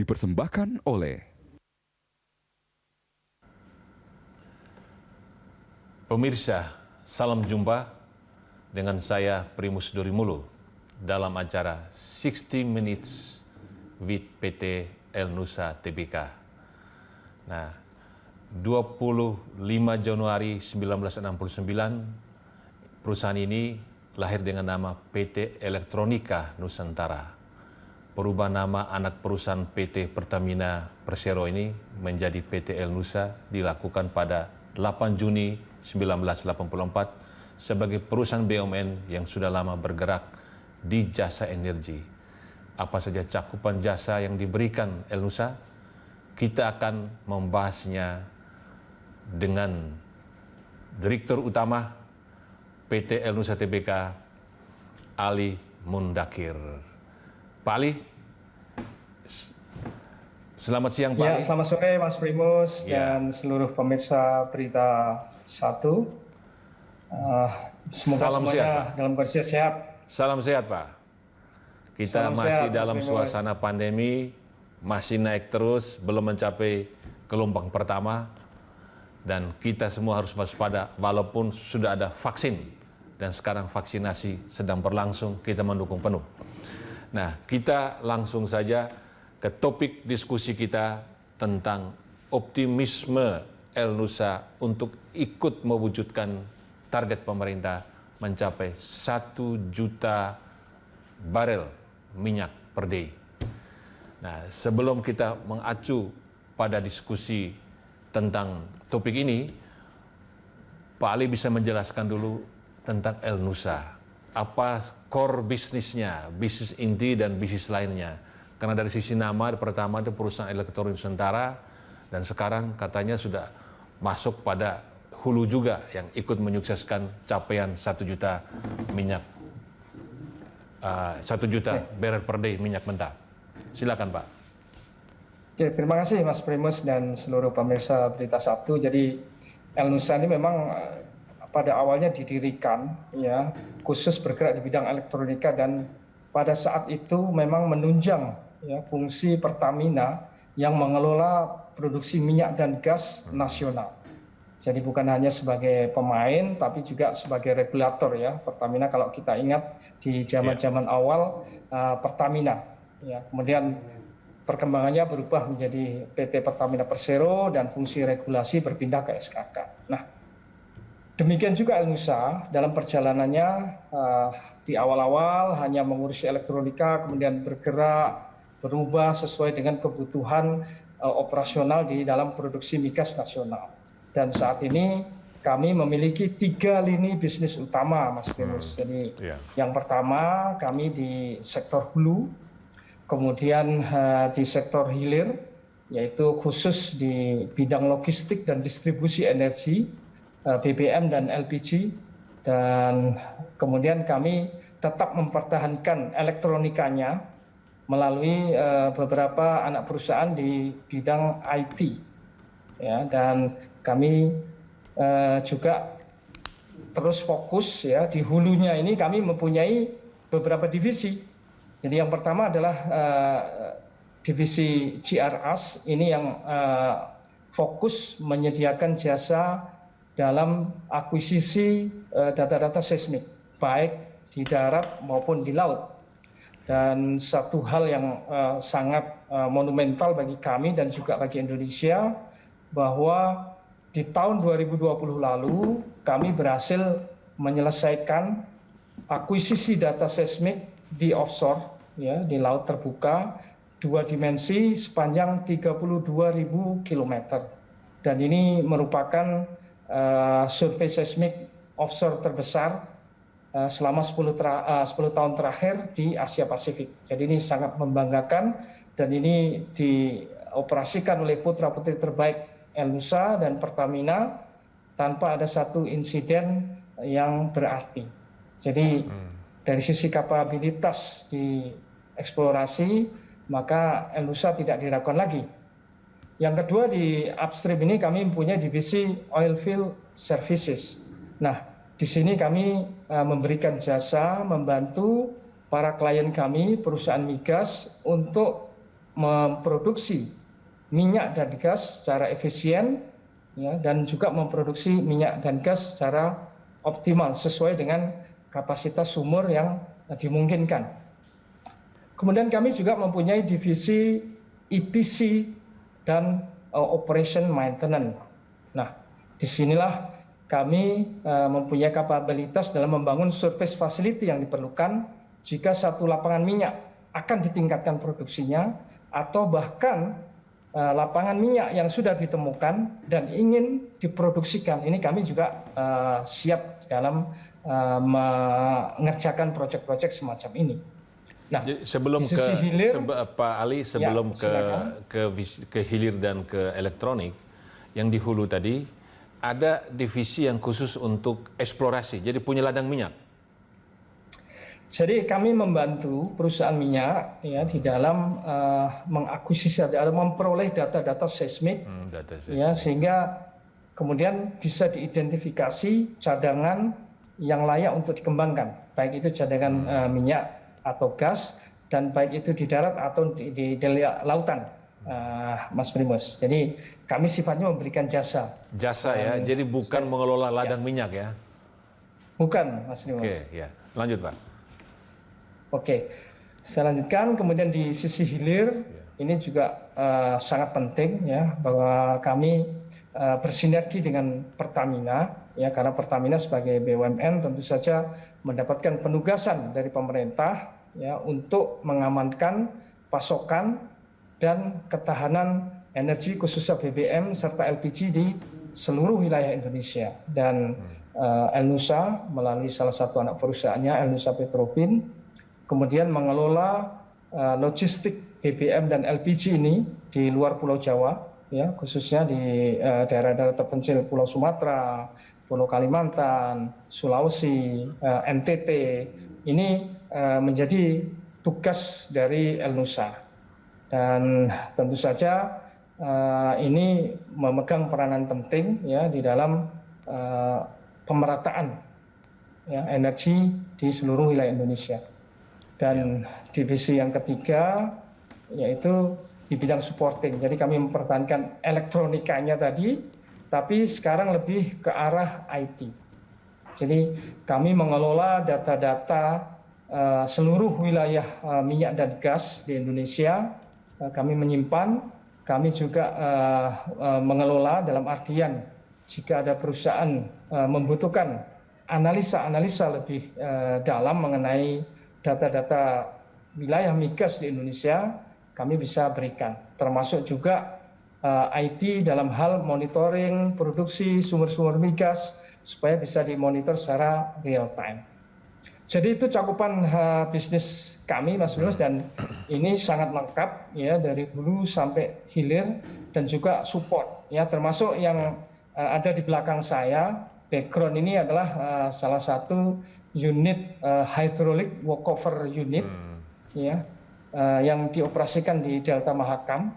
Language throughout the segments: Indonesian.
dipersembahkan oleh pemirsa. Salam jumpa dengan saya Primus Dorimulu dalam acara 60 Minutes with PT El Nusa Tbk. Nah, 25 Januari 1969 perusahaan ini lahir dengan nama PT Elektronika Nusantara. Perubahan nama anak perusahaan PT Pertamina Persero ini menjadi PT El Nusa dilakukan pada 8 Juni 1984 sebagai perusahaan BUMN yang sudah lama bergerak di jasa energi. Apa saja cakupan jasa yang diberikan El Nusa? Kita akan membahasnya dengan Direktur Utama PT El Nusa Tbk, Ali Mundakir. Pak Ali, selamat siang Pak Ali. Selamat sore Mas Primus dan seluruh pemirsa Berita 1. Semoga Salam semuanya sehat, Pak. dalam kondisi sehat. Salam sehat Pak. Kita Salam masih sehat, dalam Mas suasana pandemi, masih naik terus, belum mencapai gelombang pertama. Dan kita semua harus waspada walaupun sudah ada vaksin. Dan sekarang vaksinasi sedang berlangsung, kita mendukung penuh. Nah, kita langsung saja ke topik diskusi kita tentang optimisme El Nusa untuk ikut mewujudkan target pemerintah mencapai 1 juta barel minyak per day. Nah, sebelum kita mengacu pada diskusi tentang topik ini, Pak Ali bisa menjelaskan dulu tentang El Nusa. Apa core bisnisnya, bisnis inti dan bisnis lainnya. Karena dari sisi nama, pertama itu perusahaan elektronik Nusantara, dan sekarang katanya sudah masuk pada hulu juga yang ikut menyukseskan capaian 1 juta minyak, 1 juta barrel per day minyak mentah. Silakan Pak. Oke, terima kasih Mas Primus dan seluruh pemirsa Berita 1. Jadi El Nusa ini memang pada awalnya didirikan ya khusus bergerak di bidang elektronika, dan pada saat itu memang menunjang ya fungsi Pertamina yang mengelola produksi minyak dan gas nasional. Jadi bukan hanya sebagai pemain tapi juga sebagai regulator ya. Pertamina kalau kita ingat di zaman-zaman awal Pertamina ya, kemudian perkembangannya berubah menjadi PT Pertamina Persero dan fungsi regulasi berpindah ke SKK. Nah, demikian juga El Nusa dalam perjalanannya di awal-awal hanya mengurusi elektronika, kemudian bergerak, berubah sesuai dengan kebutuhan operasional di dalam produksi migas nasional. Dan saat ini kami memiliki 3 lini bisnis utama, Mas Primus. Jadi yang pertama kami di sektor hulu, kemudian di sektor hilir, yaitu khusus di bidang logistik dan distribusi energi, BBM dan LPG, dan kemudian kami tetap mempertahankan elektronikanya melalui beberapa anak perusahaan di bidang IT, ya, dan kami juga terus fokus ya di hulunya ini kami mempunyai beberapa divisi. Jadi yang pertama adalah divisi GRAS ini yang fokus menyediakan jasa dalam akuisisi data-data seismik, baik di darat maupun di laut. Dan satu hal yang sangat monumental bagi kami dan juga bagi Indonesia, bahwa di tahun 2020 lalu kami berhasil menyelesaikan akuisisi data seismik di offshore, ya, di laut terbuka, 2 dimensi sepanjang 32.000 km. Dan ini merupakan survei seismik offshore terbesar selama 10 tahun terakhir di Asia Pasifik. Jadi ini sangat membanggakan, dan ini dioperasikan oleh putra-putri terbaik El Nusa dan Pertamina tanpa ada satu insiden yang berarti. Jadi dari sisi kapabilitas di eksplorasi, maka El Nusa tidak diragukan lagi. Yang kedua, di upstream ini kami mempunyai divisi Oilfield Services. Nah, di sini kami memberikan jasa, membantu para klien kami, perusahaan migas, untuk memproduksi minyak dan gas secara efisien, ya, dan juga memproduksi minyak dan gas secara optimal sesuai dengan kapasitas sumur yang dimungkinkan. Kemudian kami juga mempunyai divisi EPC dan Operation Maintenance. Nah, disinilah kami mempunyai kapabilitas dalam membangun surface facility yang diperlukan jika satu lapangan minyak akan ditingkatkan produksinya, atau bahkan lapangan minyak yang sudah ditemukan dan ingin diproduksikan. Ini kami juga siap dalam mengerjakan proyek-proyek semacam ini. Nah, jadi sebelum ke hilir, Pak Ali, sebelum ya, ke hilir dan ke elektronik, yang di hulu tadi ada divisi yang khusus untuk eksplorasi, jadi punya ladang minyak. Jadi kami membantu perusahaan minyak ya di dalam mengakuisisi, dalam memperoleh data-data seismik, ya, sehingga kemudian bisa diidentifikasi cadangan yang layak untuk dikembangkan, baik itu cadangan minyak atau gas, dan baik itu di darat atau di lautan, Mas Primus. Jadi kami sifatnya memberikan jasa. Jasa ya, jadi bukan mengelola ladang minyak ya? Bukan, Mas Primus. Oke, ya, lanjut Pak. Oke, saya lanjutkan. Kemudian di sisi hilir ini juga sangat penting ya, bahwa kami bersinergi dengan Pertamina ya, karena Pertamina sebagai BUMN tentu saja mendapatkan penugasan dari pemerintah ya untuk mengamankan pasokan dan ketahanan energi khususnya BBM serta LPG di seluruh wilayah Indonesia. Dan Elnusa melalui salah satu anak perusahaannya, Elnusa Petrofin, kemudian mengelola logistik BBM dan LPG ini di luar Pulau Jawa, ya, khususnya di daerah-daerah terpencil Pulau Sumatera, Pulau Kalimantan, Sulawesi, NTT. Ini menjadi tugas dari Elnusa. Dan tentu saja ini memegang peranan penting ya di dalam pemerataan ya, energi di seluruh wilayah Indonesia. Dan divisi yang ketiga yaitu di bidang supporting. Jadi kami mempertahankan elektronikanya tadi, tapi sekarang lebih ke arah IT. Jadi kami mengelola data-data seluruh wilayah minyak dan gas di Indonesia. Kami menyimpan, kami juga mengelola dalam artian jika ada perusahaan membutuhkan analisa-analisa lebih dalam mengenai data-data wilayah migas di Indonesia, kami bisa berikan. Termasuk juga IT dalam hal monitoring produksi sumber-sumber migas supaya bisa dimonitor secara real time. Jadi itu cakupan bisnis kami, Mas Yunus, dan ini sangat lengkap ya dari hulu sampai hilir dan juga support ya, termasuk yang ada di belakang saya. Background ini adalah salah satu unit hydraulic workover unit ya yang dioperasikan di Delta Mahakam.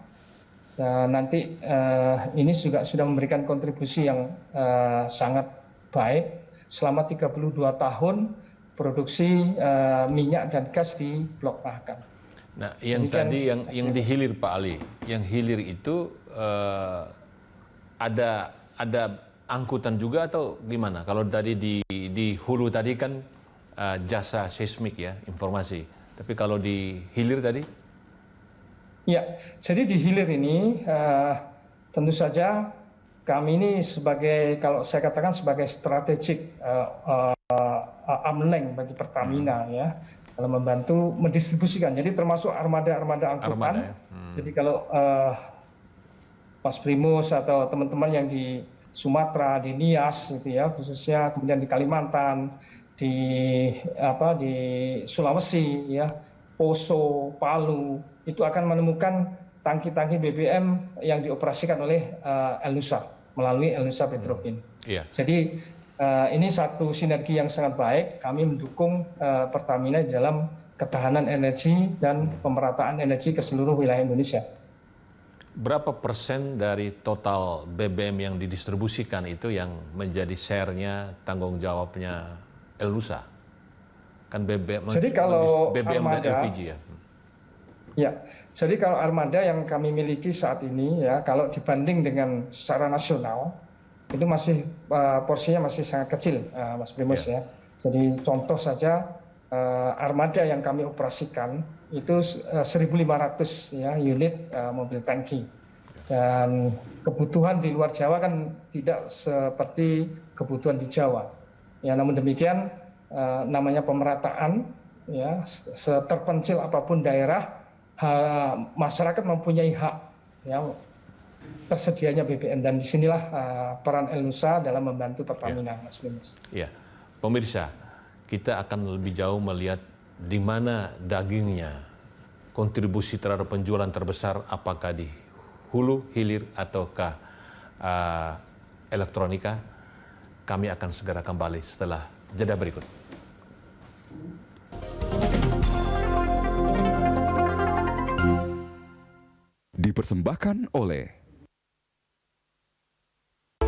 Nanti ini juga sudah memberikan kontribusi yang sangat baik selama 32 tahun produksi minyak dan gas di Blok Mahakam. Nah, yang tadi yang di hilir Pak Ali, yang hilir itu ada angkutan juga atau gimana? Kalau tadi di hulu tadi kan jasa seismik ya, informasi. Tapi kalau di hilir tadi? Ya, jadi di hilir ini tentu saja kami ini sebagai, kalau saya katakan sebagai strategik arm length bagi Pertamina ya, dalam membantu mendistribusikan. Jadi termasuk armada-armada angkutan. Ya. Jadi kalau Mas Primus atau teman-teman yang di Sumatera, di Nias gitu ya, khususnya kemudian di Kalimantan, di Sulawesi ya, Poso, Palu, itu akan menemukan tangki-tangki BBM yang dioperasikan oleh Elnusa melalui Elnusa Petrofin. Jadi ini satu sinergi yang sangat baik. Kami mendukung Pertamina dalam ketahanan energi dan pemerataan energi ke seluruh wilayah Indonesia. Berapa persen dari total BBM yang didistribusikan itu yang menjadi share-nya, tanggung jawabnya Elnusa? Kan BBM, jadi kalau BBM armada, dan LPG ya? Ya, Jadi kalau armada yang kami miliki saat ini ya, kalau dibanding dengan secara nasional itu masih porsinya masih sangat kecil, Mas Primus ya. Jadi contoh saja armada yang kami operasikan itu 1.500 ya unit mobil tangki. Dan kebutuhan di luar Jawa kan tidak seperti kebutuhan di Jawa. Ya, namun demikian namanya pemerataan ya, seterpencil apapun daerah, masyarakat mempunyai hak ya tersedianya BBM, dan disinilah peran El-Nusa dalam membantu Pertamina, Mas Primus. Ya, pemirsa, kita akan lebih jauh melihat di mana dagingnya kontribusi terhadap penjualan terbesar, apakah di hulu, hilir, ataukah elektronika. Kami akan segera kembali setelah jeda berikut. Dipersembahkan oleh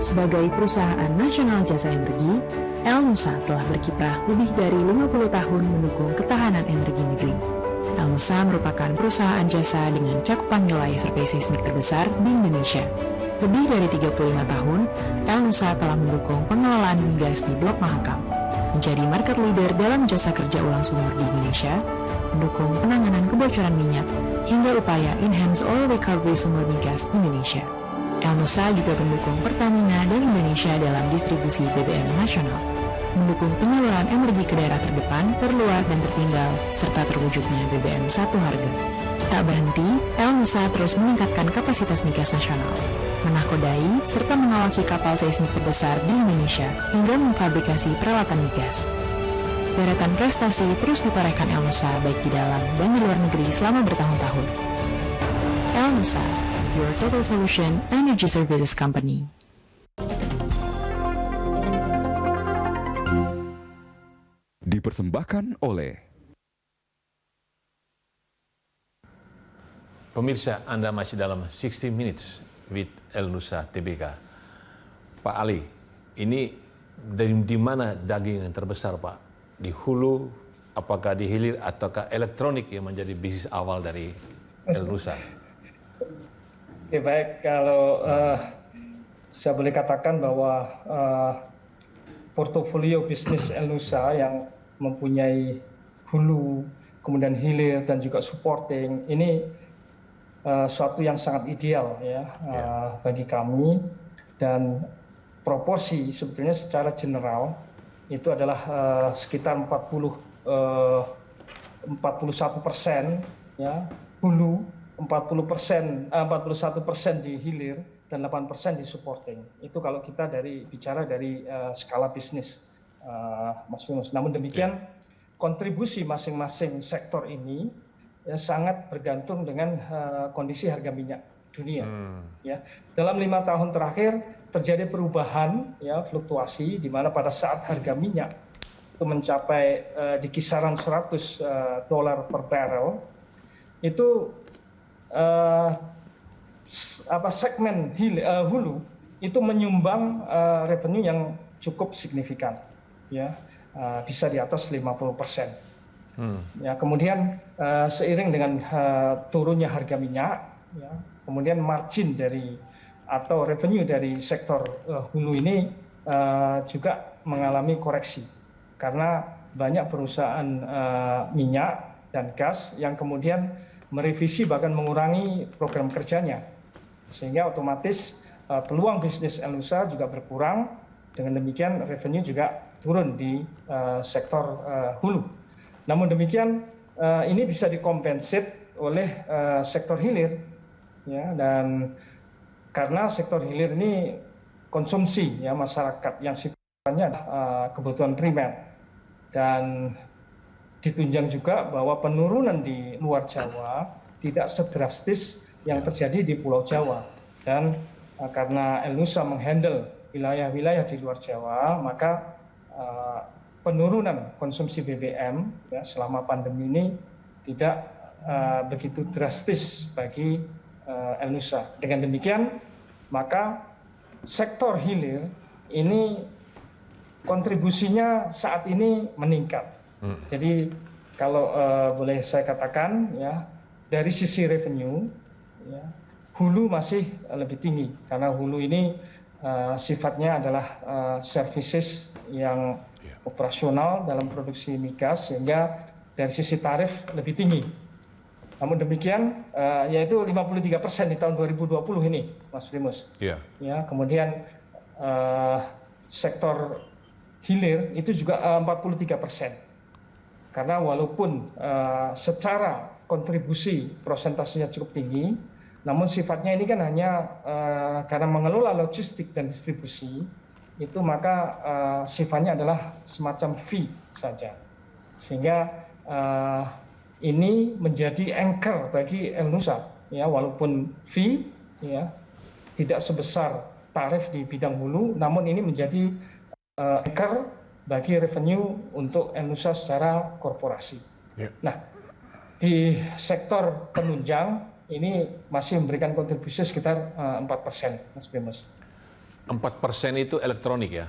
Sebagai perusahaan nasional jasa energi, El-Nusa telah berkiprah lebih dari 50 tahun mendukung ketahanan energi negeri. El-Nusa merupakan perusahaan jasa dengan cakupan wilayah survei seismik terbesar di Indonesia. Lebih dari 35 tahun, El-Nusa telah mendukung pengelolaan migas di Blok Mahakam, menjadi market leader dalam jasa kerja ulang sumur di Indonesia, mendukung penanganan kebocoran minyak, hingga upaya Enhanced Oil Recovery Sumber Migas Indonesia. El-Nusa juga mendukung Pertamina dan Indonesia dalam distribusi BBM nasional, mendukung penyaluran energi ke daerah terdepan, terluar, dan tertinggal, serta terwujudnya BBM satu harga. Tak berhenti, El-Nusa terus meningkatkan kapasitas migas nasional, menakodai, serta mengawaki kapal seismik terbesar di Indonesia, hingga memfabrikasi peralatan migas. Deretan prestasi terus ditorehkan El-Nusa baik di dalam dan di luar negeri selama bertahun-tahun. El-Nusa, your total solution energy services company. dipersembahkan oleh Pemirsa, Anda masih dalam 60 Minutes with El-Nusa Tbk. Pak Ali, ini di mana daging yang terbesar, Pak? Di hulu, apakah di hilir, ataukah elektronik yang menjadi bisnis awal dari El-Nusa? Oke, baik, kalau saya boleh katakan bahwa portofolio bisnis El-Nusa yang mempunyai hulu, kemudian hilir, dan juga supporting, ini suatu yang sangat ideal ya bagi kami, dan proporsi sebetulnya secara general itu adalah sekitar 41% ya hulu, 41% di hilir, dan 8% di supporting. Itu kalau kita bicara dari skala bisnis, Mas Yunus. Namun demikian, kontribusi masing-masing sektor ini ya sangat bergantung dengan kondisi harga minyak dunia. Ya, dalam 5 tahun terakhir terjadi perubahan ya fluktuasi, di mana pada saat harga minyak itu mencapai di kisaran $100 per barrel, itu segmen hulu itu menyumbang revenue yang cukup signifikan, ya bisa di atas 50%. Ya, kemudian seiring dengan turunnya harga minyak, ya, kemudian margin atau revenue dari sektor hulu ini juga mengalami koreksi karena banyak perusahaan minyak dan gas yang kemudian merevisi bahkan mengurangi program kerjanya, sehingga otomatis peluang bisnis El-Nusa juga berkurang. Dengan demikian revenue juga turun di sektor hulu. Namun demikian ini bisa dikompensate oleh sektor hilir, ya, dan karena sektor hilir ini konsumsi ya masyarakat yang sifatnya kebutuhan primer, dan ditunjang juga bahwa penurunan di luar Jawa tidak sedrastis yang terjadi di Pulau Jawa, dan karena El-Nusa menghandle wilayah-wilayah di luar Jawa, maka penurunan konsumsi BBM ya, selama pandemi ini tidak begitu drastis bagi El-Nusa. Dengan demikian, maka sektor hilir ini kontribusinya saat ini meningkat. Jadi kalau boleh saya katakan ya, dari sisi revenue, ya, hulu masih lebih tinggi karena hulu ini sifatnya adalah services yang operasional dalam produksi migas, sehingga dari sisi tarif lebih tinggi. Namun demikian, yaitu 53% di tahun 2020 ini, Mas Primus. Iya. Ya, kemudian sektor hilir itu juga 43%. Karena walaupun secara kontribusi prosentasenya cukup tinggi, namun sifatnya ini kan hanya karena mengelola logistik dan distribusi, itu maka sifatnya adalah semacam fee saja. Sehingga ini menjadi anchor bagi Elnusa, ya, walaupun fee, ya, tidak sebesar tarif di bidang hulu, namun ini menjadi anchor bagi revenue untuk Elnusa secara korporasi. Yeah. Nah, di sektor penunjang ini masih memberikan kontribusi sekitar 4%, Mas Primus. 4% itu elektronik ya?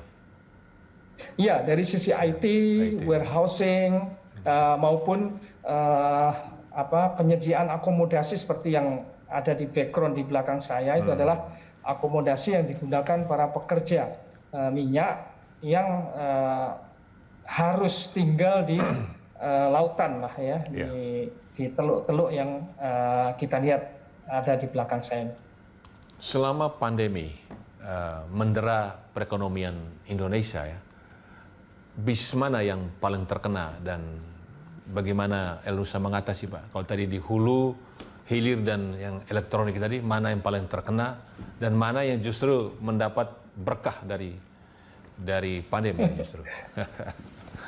Iya, dari sisi IT. Warehousing, maupun penyediaan akomodasi seperti yang ada di background di belakang saya, itu adalah akomodasi yang digunakan para pekerja minyak yang harus tinggal di lautan lah ya, di teluk-teluk yang kita lihat ada di belakang saya. Selama pandemi mendera perekonomian Indonesia ya, bisnis mana yang paling terkena dan bagaimana Elnusa mengatasi, Pak? Kalau tadi di hulu, hilir dan yang elektronik tadi, mana yang paling terkena dan mana yang justru mendapat berkah dari pandemi justru?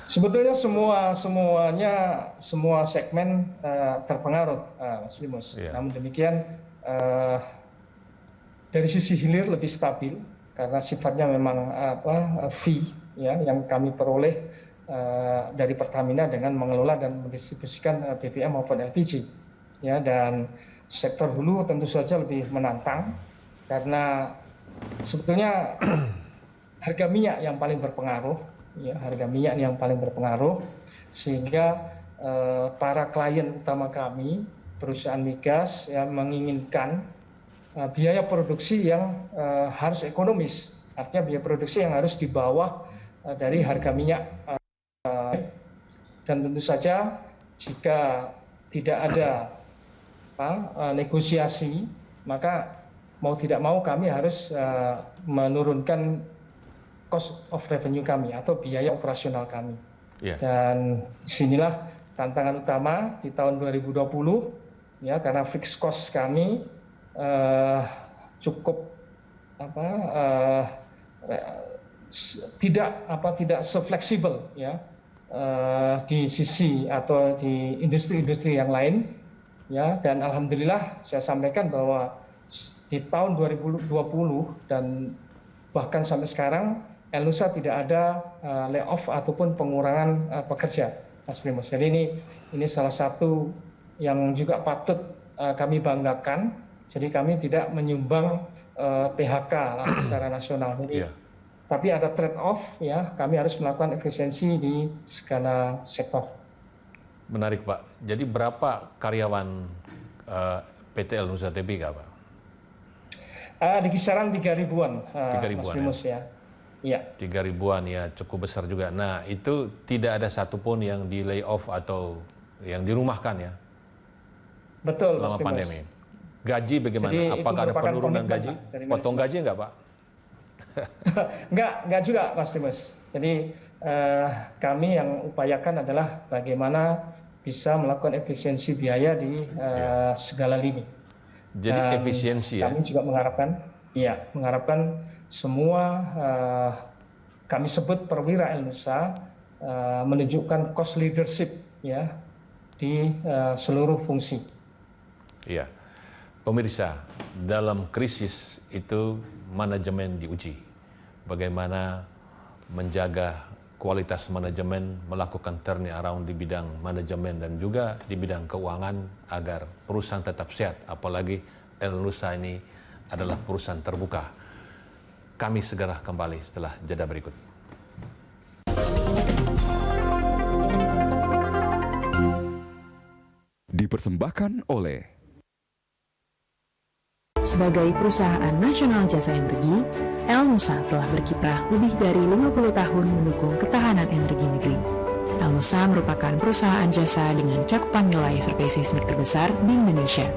Sebetulnya semua segmen terpengaruh, Mas Primus. Yeah. Namun demikian dari sisi hilir lebih stabil karena sifatnya memang fee, ya, yang kami peroleh dari Pertamina dengan mengelola dan mendistribusikan BBM maupun LPG, ya. Dan sektor hulu tentu saja lebih menantang karena sebetulnya harga minyak yang paling berpengaruh, ya, harga minyak yang paling berpengaruh, sehingga para klien utama kami, perusahaan migas, ya, menginginkan biaya produksi yang harus ekonomis, artinya biaya produksi yang harus di bawah dari harga minyak. Dan tentu saja jika tidak ada negosiasi, maka mau tidak mau kami harus menurunkan cost of revenue kami atau biaya operasional kami. Yeah. Dan disinilah tantangan utama di tahun 2020, ya, karena fixed cost kami cukup tidak sefleksibel, ya, di sisi atau di industri-industri yang lain, ya. Dan alhamdulillah saya sampaikan bahwa di tahun 2020 dan bahkan sampai sekarang Elnusa tidak ada layoff ataupun pengurangan pekerja, Mas Primus. Jadi ini salah satu yang juga patut kami banggakan. Jadi kami tidak menyumbang PHK secara nasional. Jadi, tapi ada trade off, ya, kami harus melakukan efisiensi di segala sektor. Menarik, Pak. Jadi berapa karyawan PT Elnusa Tbk, Pak? Di kisaran 3.000-an, 3.000-an, Mas Primus, ya. Iya. 3.000-an, ya, cukup besar juga. Nah, itu tidak ada satupun yang di layoff atau yang dirumahkan, ya? Betul, selama Mas Primus. pandemi. Gaji bagaimana? Jadi, apakah ada penurunan gaji? Potong gaji enggak, Pak? Enggak juga, Mas Primus. Jadi kami yang upayakan adalah bagaimana bisa melakukan efisiensi biaya di segala lini. Jadi dan efisiensi, ya? Kami juga mengharapkan semua kami sebut perwira Elnusa menunjukkan cost leadership, ya, di seluruh fungsi. Iya. Pemirsa, dalam krisis itu manajemen diuji. Bagaimana menjaga kualitas manajemen, melakukan turning around di bidang manajemen dan juga di bidang keuangan agar perusahaan tetap sehat. Apalagi Elnusa ini adalah perusahaan terbuka. Kami segera kembali setelah jeda berikut. Dipersembahkan oleh Sebagai perusahaan nasional jasa energi, Elnusa telah berkiprah lebih dari 50 tahun mendukung ketahanan energi negeri. Elnusa merupakan perusahaan jasa dengan cakupan wilayah survei seismik terbesar di Indonesia.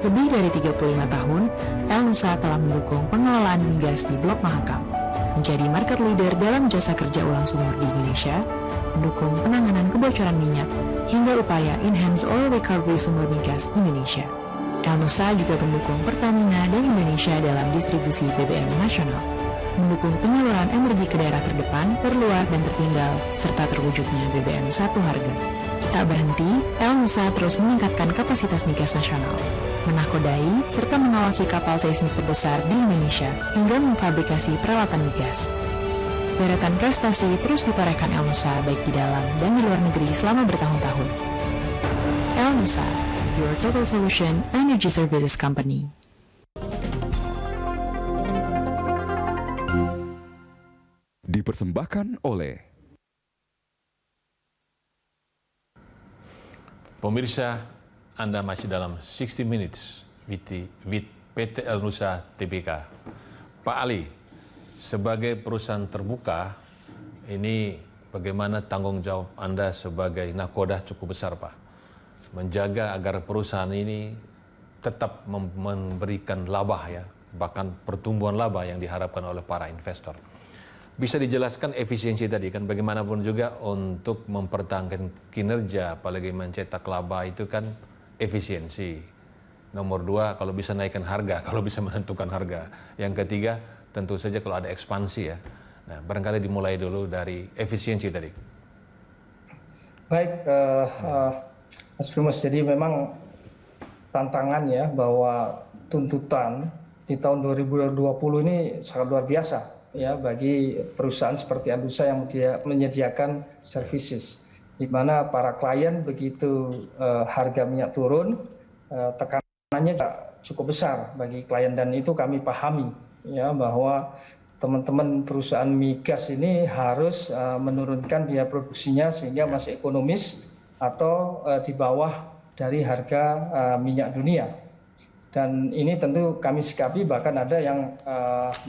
Lebih dari 35 tahun, Elnusa telah mendukung pengelolaan migas di Blok Mahakam, menjadi market leader dalam jasa kerja ulang sumur di Indonesia, mendukung penanganan kebocoran minyak, hingga upaya Enhanced Oil Recovery Sumber Migas Indonesia. Elnusa juga mendukung Pertamina dan Indonesia dalam distribusi BBM nasional, mendukung penyaluran energi ke daerah terdepan, terluar, dan tertinggal, serta terwujudnya BBM satu harga. Tak berhenti, Elnusa terus meningkatkan kapasitas migas nasional, menakodai, serta mengawaki kapal seismik terbesar di Indonesia, hingga memfabrikasi peralatan migas. Deretan prestasi terus ditorehkan Elnusa baik di dalam dan di luar negeri selama bertahun-tahun. Elnusa, your total solution energy services company. dipersembahkan oleh Pemirsa, Anda masih dalam 60 Minutes with PT Elnusa Tbk. Pak Ali, sebagai perusahaan terbuka, ini bagaimana tanggung jawab Anda sebagai nakoda cukup besar, Pak? Menjaga agar perusahaan ini tetap memberikan laba ya, bahkan pertumbuhan laba yang diharapkan oleh para investor. Bisa dijelaskan efisiensi tadi kan, bagaimanapun juga untuk mempertahankan kinerja, apalagi mencetak laba itu kan efisiensi. Nomor dua, kalau bisa naikkan harga, kalau bisa menentukan harga. Yang ketiga, tentu saja kalau ada ekspansi ya. Nah, barangkali dimulai dulu dari efisiensi tadi. Baik, Mas Primus, jadi memang tantangan ya bahwa tuntutan di tahun 2020 ini sangat luar biasa ya bagi perusahaan seperti Elnusa yang menyediakan services, di mana para klien begitu harga minyak turun, tekanannya cukup besar bagi klien, dan itu kami pahami ya bahwa teman-teman perusahaan migas ini harus menurunkan biaya produksinya sehingga masih ekonomis atau di bawah dari harga minyak dunia. Dan ini tentu kami sikapi, bahkan ada yang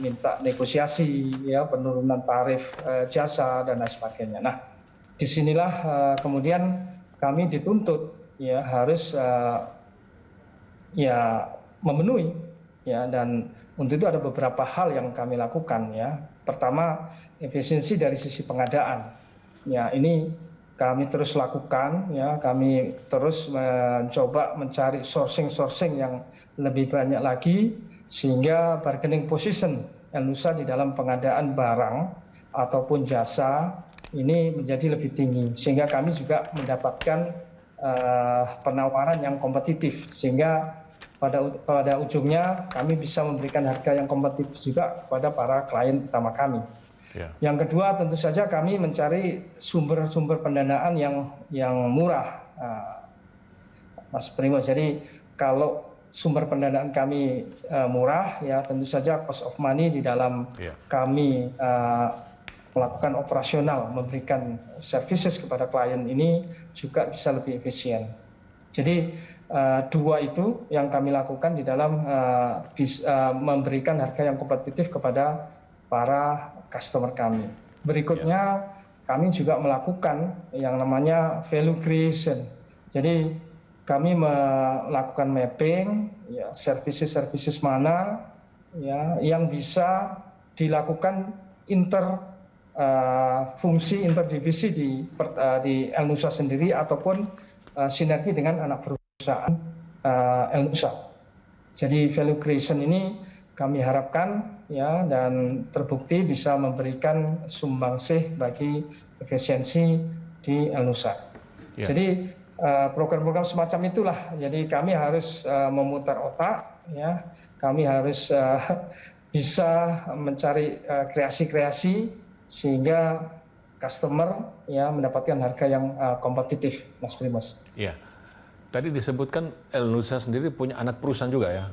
minta negosiasi ya, penurunan tarif jasa dan lain sebagainya. Nah, disinilah kemudian kami dituntut ya harus ya memenuhi ya, dan untuk itu ada beberapa hal yang kami lakukan ya. Pertama, efisiensi dari sisi pengadaan. Ya, ini kami terus lakukan ya, kami terus mencoba mencari sourcing yang lebih banyak lagi sehingga bargaining position Elnusa di dalam pengadaan barang ataupun jasa ini menjadi lebih tinggi, sehingga kami juga mendapatkan penawaran yang kompetitif, sehingga pada ujungnya kami bisa memberikan harga yang kompetitif juga kepada para klien utama kami. Yang kedua, tentu saja kami mencari sumber-sumber pendanaan yang murah, Mas Primus. Jadi kalau sumber pendanaan kami murah, ya tentu saja cost of money di dalam kami melakukan operasional, memberikan services kepada klien ini juga bisa lebih efisien. Jadi dua itu yang kami lakukan di dalam memberikan harga yang kompetitif kepada para customer kami. Berikutnya kami juga melakukan yang namanya value creation. Jadi kami melakukan mapping ya, services mana ya yang bisa dilakukan fungsi interdivisi di Elnusa sendiri ataupun sinergi dengan anak perusahaan Elnusa. Jadi value creation ini kami harapkan ya, dan terbukti bisa memberikan sumbangsih bagi efisiensi di Elnusa. Jadi program-program semacam itulah. Jadi kami harus memutar otak ya, kami harus bisa mencari kreasi-kreasi sehingga customer ya mendapatkan harga yang kompetitif, Mas Primus. Iya. Tadi disebutkan Elnusa sendiri punya anak perusahaan juga ya.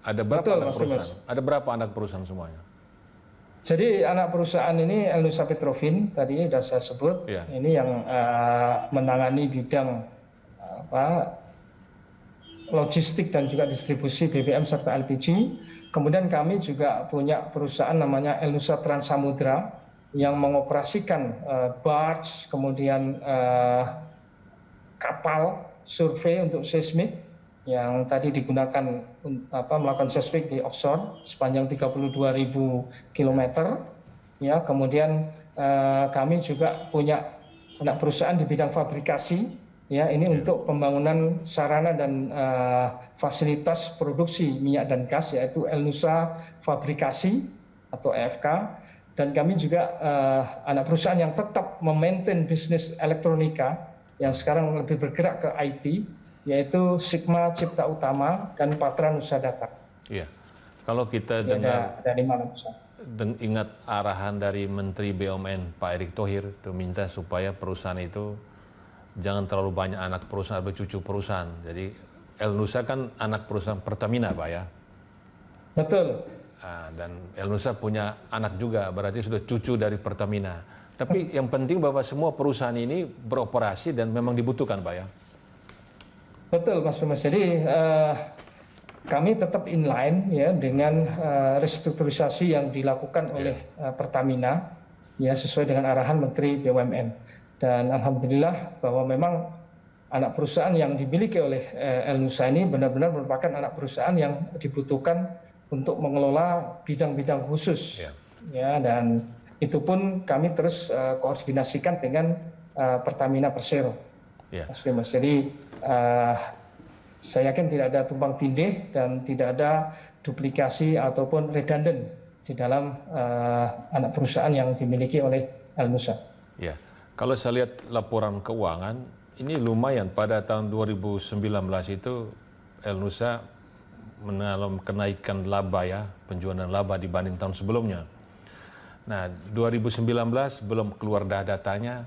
Ada berapa anak perusahaan? Ada berapa anak perusahaan semuanya? Jadi anak perusahaan ini Elnusa Petrofin tadi sudah saya sebut, ini yang menangani bidang logistik dan juga distribusi BBM serta LPG. Kemudian kami juga punya perusahaan namanya El Nusa Trans Samudra yang mengoperasikan barge, kemudian kapal survei untuk seismik yang tadi digunakan melakukan seismik di offshore sepanjang 32.000 km. Ya, kemudian kami juga punya anak perusahaan di bidang fabrikasi. Ya, ini untuk pembangunan sarana dan fasilitas produksi minyak dan gas, yaitu El Nusa Fabrikasi atau EFK. Dan kami juga anak perusahaan yang tetap memaintain bisnis elektronika yang sekarang lebih bergerak ke IT, yaitu Sigma Cipta Utama dan Patra Nusa Data. Iya, kalau kita dengar ingat arahan dari Menteri BUMN Pak Erick Thohir itu minta supaya perusahaan itu jangan terlalu banyak anak perusahaan atau cucu perusahaan. Jadi El Nusa kan anak perusahaan Pertamina, Pak ya. Betul. Nah, dan El Nusa punya anak juga, berarti sudah cucu dari Pertamina. Tapi yang penting bahwa semua perusahaan ini beroperasi dan memang dibutuhkan, Pak ya. Betul, Mas Primus. Jadi kami tetap inline ya dengan restrukturisasi yang dilakukan oleh Pertamina, ya sesuai dengan arahan Menteri BUMN. Dan alhamdulillah bahwa memang anak perusahaan yang dimiliki oleh El Nusa ini benar-benar merupakan anak perusahaan yang dibutuhkan untuk mengelola bidang-bidang khusus. Ya, dan itu pun kami terus koordinasikan dengan Pertamina Persero. Mas Primus. Jadi saya yakin tidak ada tumpang tindih dan tidak ada duplikasi ataupun redundant di dalam anak perusahaan yang dimiliki oleh El Nusa. Ya. Kalau saya lihat laporan keuangan, ini lumayan pada tahun 2019 itu El Nusa mengalami kenaikan laba ya, penjualan laba dibanding tahun sebelumnya. Nah, 2019 belum keluar datanya,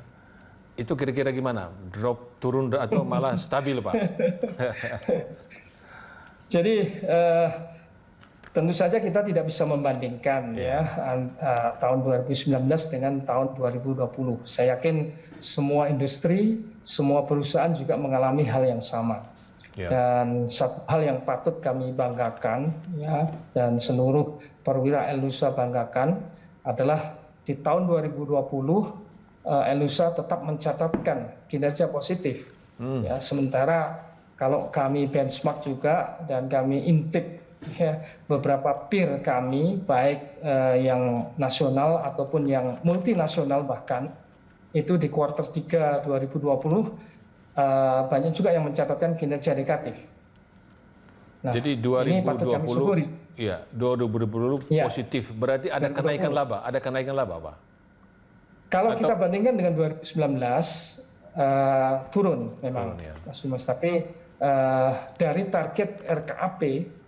itu kira-kira gimana? Drop, turun atau malah stabil, Pak? Jadi tentu saja kita tidak bisa membandingkan tahun 2019 dengan tahun 2020. Saya yakin semua industri, semua perusahaan juga mengalami hal yang sama. Dan satu hal yang patut kami banggakan ya, dan seluruh perwira El Nusa banggakan adalah di tahun 2020 El Nusa tetap mencatatkan kinerja positif. Ya, sementara kalau kami benchmark juga dan kami intip ya, beberapa peer kami baik yang nasional ataupun yang multinasional bahkan itu di kuartal 3 2020 banyak juga yang mencatatkan kinerja negatif. Nah, jadi 2020 ya 2020 positif berarti ada 2020. Kenaikan laba, ada kenaikan laba, Pak? Kalau kita bandingkan dengan 2019 turun memang, Mas Dimas, tapi dari target RKAP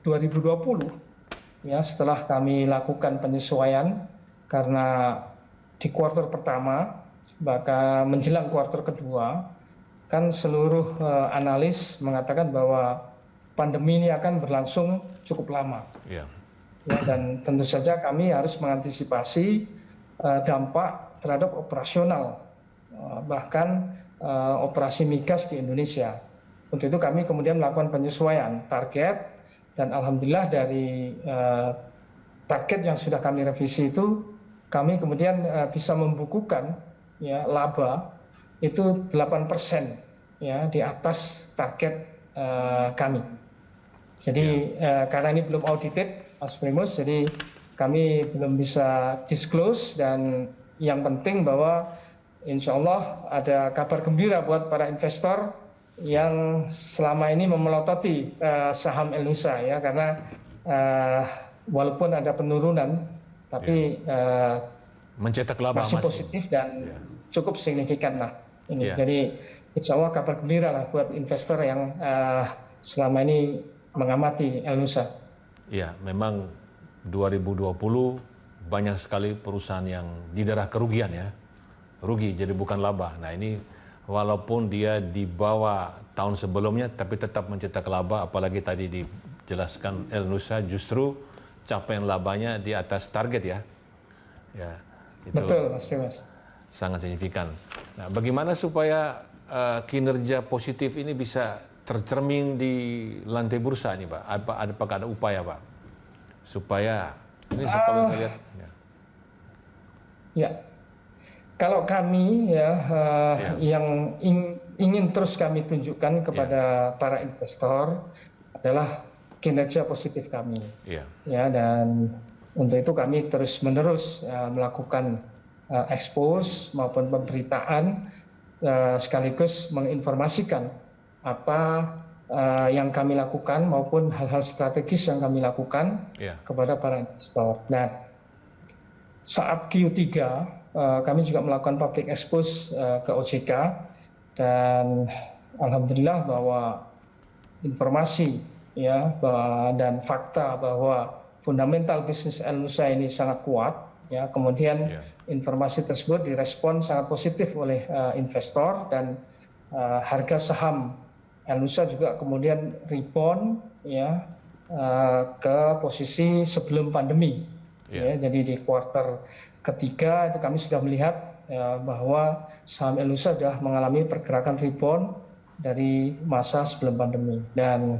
2020 ya setelah kami lakukan penyesuaian karena di kuartal pertama bahkan menjelang kuartal kedua kan seluruh analis mengatakan bahwa pandemi ini akan berlangsung cukup lama. Ya, dan tentu saja kami harus mengantisipasi dampak terhadap operasional bahkan operasi migas di Indonesia. Untuk itu kami kemudian melakukan penyesuaian target. Dan alhamdulillah dari target yang sudah kami revisi itu, kami kemudian bisa membukukan ya laba itu 8% ya di atas target kami. Jadi karena ini belum audited, Mas Primus, jadi kami belum bisa disclose dan yang penting bahwa insya Allah ada kabar gembira buat para investor yang selama ini memelototi saham El Nusa ya, karena walaupun ada penurunan tapi mencetak laba masih positif dan cukup signifikan lah ini. Jadi insya Allah kabar gembira lah buat investor yang selama ini mengamati El Nusa. Ya, memang 2020 banyak sekali perusahaan yang didera kerugian ya, rugi jadi bukan laba. Nah ini walaupun dia di bawah tahun sebelumnya, tapi tetap mencetak laba, apalagi tadi dijelaskan El Nusa justru capaian labanya di atas target ya. Ya, itu betul, Mas. Sangat signifikan. Nah, bagaimana supaya kinerja positif ini bisa tercermin di lantai bursa ini Pak? Apakah ada upaya Pak supaya ini kalau saya lihat Ya, kalau kami ya yang ingin terus kami tunjukkan kepada para investor adalah kinerja positif kami. Ya, dan untuk itu kami terus-menerus melakukan expose maupun pemberitaan sekaligus menginformasikan apa yang kami lakukan maupun hal-hal strategis yang kami lakukan kepada para investor. Nah, saat Q3 kami juga melakukan public expose ke OJK dan alhamdulillah bahwa informasi ya dan fakta bahwa fundamental bisnis El Nusa ini sangat kuat ya, kemudian informasi tersebut direspon sangat positif oleh investor dan harga saham El Nusa juga kemudian rebound ya ke posisi sebelum pandemi. Ya, jadi di kuartal ketiga itu kami sudah melihat bahwa saham El Nusa sudah mengalami pergerakan rebound dari masa sebelum pandemi dan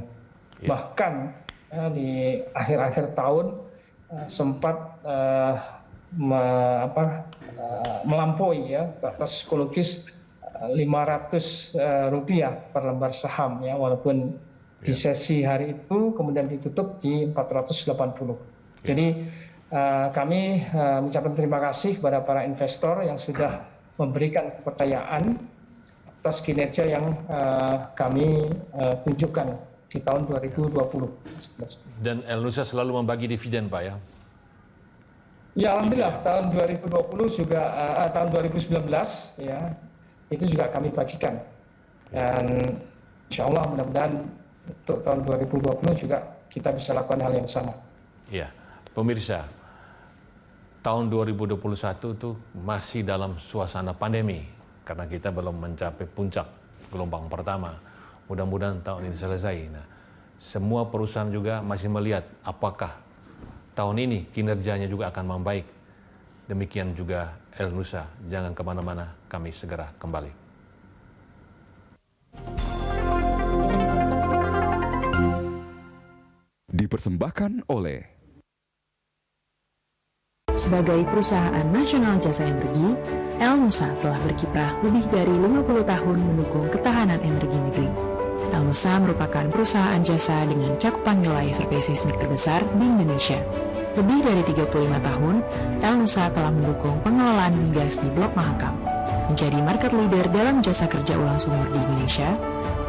bahkan di akhir-akhir tahun sempat melampaui ya batas psikologis Rp500 per lembar saham ya, walaupun di sesi hari itu kemudian ditutup di 480. Jadi kami mengucapkan terima kasih kepada para investor yang sudah memberikan kepercayaan atas kinerja yang kami tunjukkan di tahun 2020. Dan El Nusa selalu membagi dividen Pak ya? Ya alhamdulillah tahun 2020 juga tahun 2019 ya itu juga kami bagikan dan insya Allah mudah-mudahan untuk tahun 2020 juga kita bisa lakukan hal yang sama. Ya, pemirsa. Tahun 2021 itu masih dalam suasana pandemi karena kita belum mencapai puncak gelombang pertama. Mudah-mudahan tahun ini selesai. Nah, semua perusahaan juga masih melihat apakah tahun ini kinerjanya juga akan membaik. Demikian juga El Nusa. Jangan kemana-mana, kami segera kembali. Dipersembahkan oleh Sebagai perusahaan nasional jasa energi, El Nusa telah berkiprah lebih dari 50 tahun mendukung ketahanan energi negeri. El Nusa merupakan perusahaan jasa dengan cakupan wilayah survei seismik terbesar di Indonesia. Lebih dari 35 tahun, El Nusa telah mendukung pengelolaan migas di Blok Mahakam, menjadi market leader dalam jasa kerja ulang sumur di Indonesia,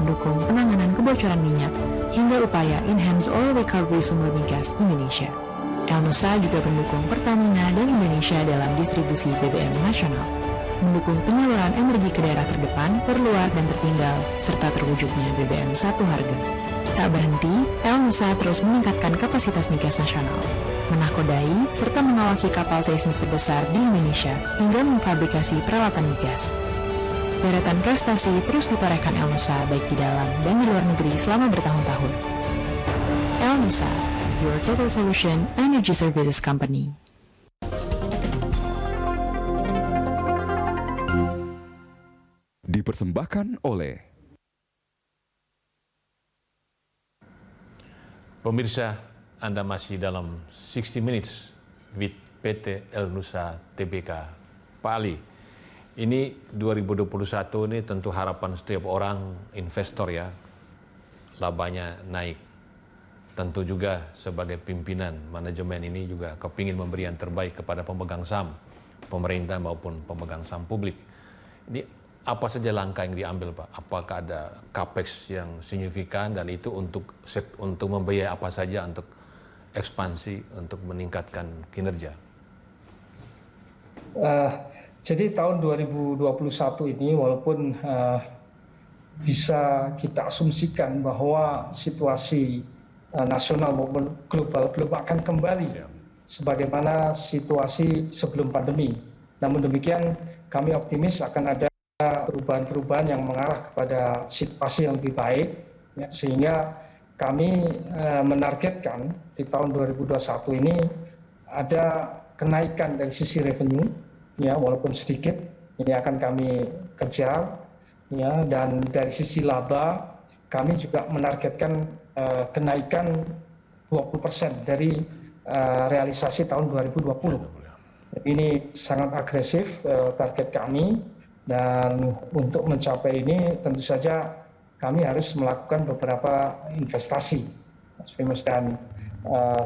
mendukung penanganan kebocoran minyak, hingga upaya Enhanced Oil Recovery Sumber Migas Indonesia. El Nusa juga mendukung Pertamina dan Indonesia dalam distribusi BBM nasional, mendukung penyaluran energi ke daerah terdepan, terluar, dan tertinggal, serta terwujudnya BBM satu harga. Tak berhenti, El Nusa terus meningkatkan kapasitas migas nasional, menakodai, serta mengawaki kapal seismik terbesar di Indonesia, hingga memfabrikasi peralatan migas. Deretan prestasi terus ditorehkan El Nusa baik di dalam dan di luar negeri selama bertahun-tahun. El Nusa, your total solution energy services company. Dipersembahkan oleh Pemirsa, Anda masih dalam 60 Minutes with PT El Nusa Tbk. Pak Ali, ini 2021 ini tentu harapan setiap orang investor ya, labanya naik. Tentu juga sebagai pimpinan manajemen ini juga kepingin memberi yang terbaik kepada pemegang saham, pemerintah maupun pemegang saham publik. Ini apa saja langkah yang diambil Pak? Apakah ada capex yang signifikan dan itu untuk membiayai apa saja untuk ekspansi, untuk meningkatkan kinerja? Jadi tahun 2021 ini walaupun bisa kita asumsikan bahwa situasi nasional maupun global belum akan kembali sebagaimana situasi sebelum pandemi. Namun demikian kami optimis akan ada perubahan-perubahan yang mengarah kepada situasi yang lebih baik ya, sehingga kami menargetkan di tahun 2021 ini ada kenaikan dari sisi revenue ya, walaupun sedikit ini akan kami kejar ya, dan dari sisi laba kami juga menargetkan kenaikan 20% dari realisasi tahun 2020. Jadi ini sangat agresif target kami, dan untuk mencapai ini tentu saja kami harus melakukan beberapa investasi, Mas Primus. Dan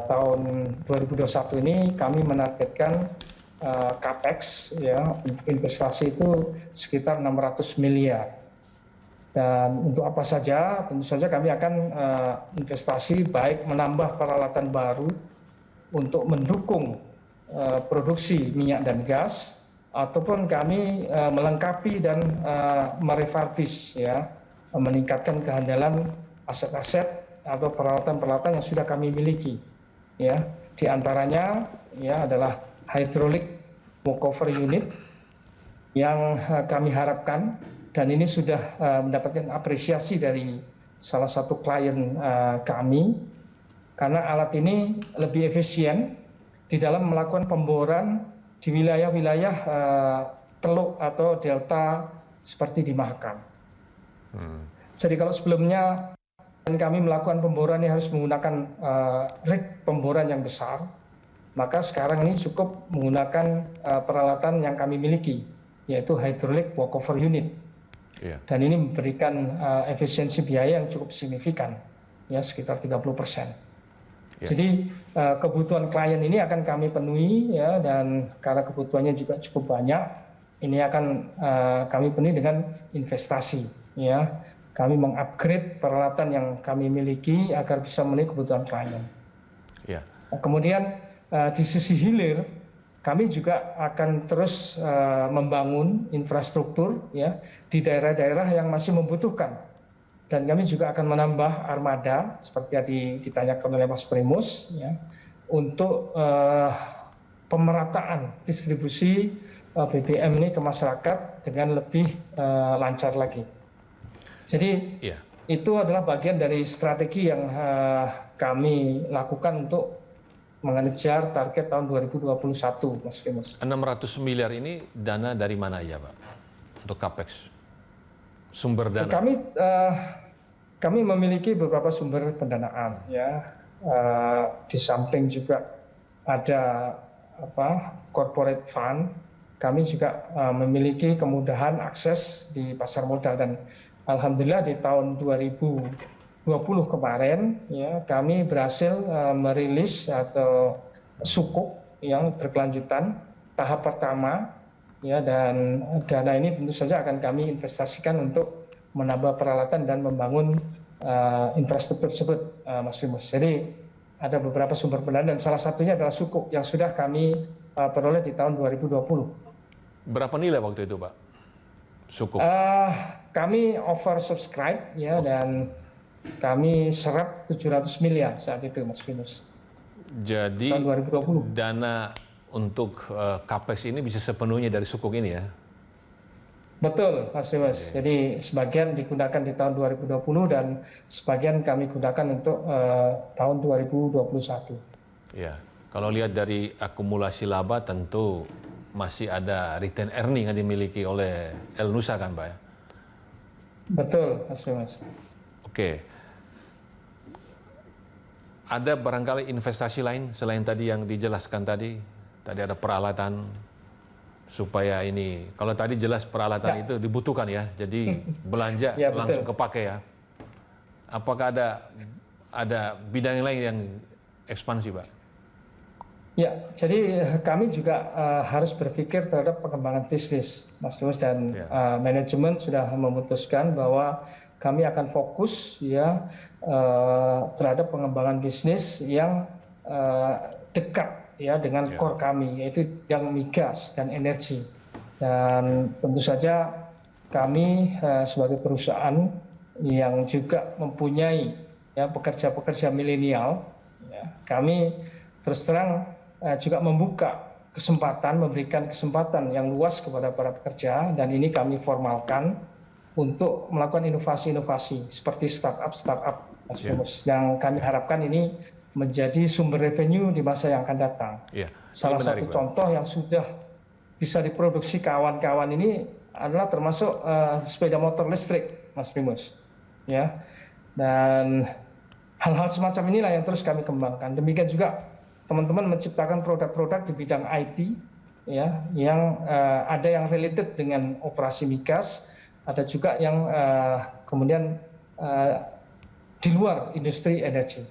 tahun 2021 ini kami menargetkan capex ya, investasi itu sekitar 600 miliar. Dan untuk apa saja? Tentu saja kami akan investasi baik menambah peralatan baru untuk mendukung produksi minyak dan gas, ataupun kami melengkapi dan merefurbish ya, meningkatkan kehandalan aset-aset atau peralatan-peralatan yang sudah kami miliki ya. Di antaranya ya adalah hydraulic walkover unit yang kami harapkan, dan ini sudah mendapatkan apresiasi dari salah satu klien kami, karena alat ini lebih efisien di dalam melakukan pemboran di wilayah-wilayah teluk atau delta seperti di Mahakam. Jadi kalau sebelumnya kami melakukan pemboran yang harus menggunakan rig pemboran yang besar, maka sekarang ini cukup menggunakan peralatan yang kami miliki, yaitu hydraulic walkover unit. Dan ini memberikan efisiensi biaya yang cukup signifikan, ya sekitar 30%. Jadi kebutuhan klien ini akan kami penuhi, ya, dan karena kebutuhannya juga cukup banyak, ini akan kami penuhi dengan investasi. Ya, kami mengupgrade peralatan yang kami miliki agar bisa memenuhi kebutuhan klien. Kemudian di sisi hilir, kami juga akan terus membangun infrastruktur ya di daerah-daerah yang masih membutuhkan, dan kami juga akan menambah armada seperti yang ditanyakan oleh Mas Primus ya, untuk pemerataan distribusi BBM ini ke masyarakat dengan lebih lancar lagi. Jadi itu adalah bagian dari strategi yang kami lakukan untuk mengejar target tahun 2021, Mas Primus. 600 miliar ini dana dari mana ya, Pak? Untuk capex? Sumber dana? Kami memiliki beberapa sumber pendanaan, ya. Di samping juga ada corporate fund. Kami juga memiliki kemudahan akses di pasar modal, dan alhamdulillah di tahun 2020 kemarin ya kami berhasil merilis atau sukuk yang berkelanjutan tahap pertama ya, dan dana ini tentu saja akan kami investasikan untuk menambah peralatan dan membangun infrastruktur tersebut, Mas Primus. Jadi ada beberapa sumber pendanaan dan salah satunya adalah sukuk yang sudah kami peroleh di tahun 2020. Berapa nilai waktu itu, Pak? Sukuk? Kami oversubscribe ya, dan kami serap 700 miliar saat itu, Mas Primus. Jadi tahun 2020. Dana untuk capex ini bisa sepenuhnya dari sukuk ini ya? Betul, Mas Primus. Jadi sebagian digunakan di tahun 2020 dan sebagian kami gunakan untuk tahun 2021. Ya, kalau lihat dari akumulasi laba tentu masih ada return earning yang dimiliki oleh El Nusa kan, Pak ya? Betul, Mas Primus. Oke. Ada barangkali investasi lain selain tadi yang dijelaskan tadi? Tadi ada peralatan supaya ini, kalau tadi jelas peralatan itu dibutuhkan ya, jadi belanja langsung kepake ya. Apakah ada bidang lain yang ekspansi, Pak? Ya, jadi kami juga harus berpikir terhadap pengembangan bisnis, Mas Primus, dan manajemen sudah memutuskan bahwa kami akan fokus ya terhadap pengembangan bisnis yang dekat ya dengan core kami, yaitu yang migas dan energi. Dan tentu saja kami sebagai perusahaan yang juga mempunyai ya pekerja-pekerja milenial, ya, kami terus terang juga membuka kesempatan, memberikan kesempatan yang luas kepada para pekerja, dan ini kami formalkan untuk melakukan inovasi-inovasi seperti startup, Mas Primus, yang kami harapkan ini menjadi sumber revenue di masa yang akan datang. Salah satu contoh yang sudah bisa diproduksi kawan-kawan ini adalah termasuk sepeda motor listrik, Mas Primus. Ya, Dan hal-hal semacam inilah yang terus kami kembangkan. Demikian juga teman-teman menciptakan produk-produk di bidang IT, ya, yang ada yang related dengan operasi migas, ada juga yang kemudian di luar industri energi.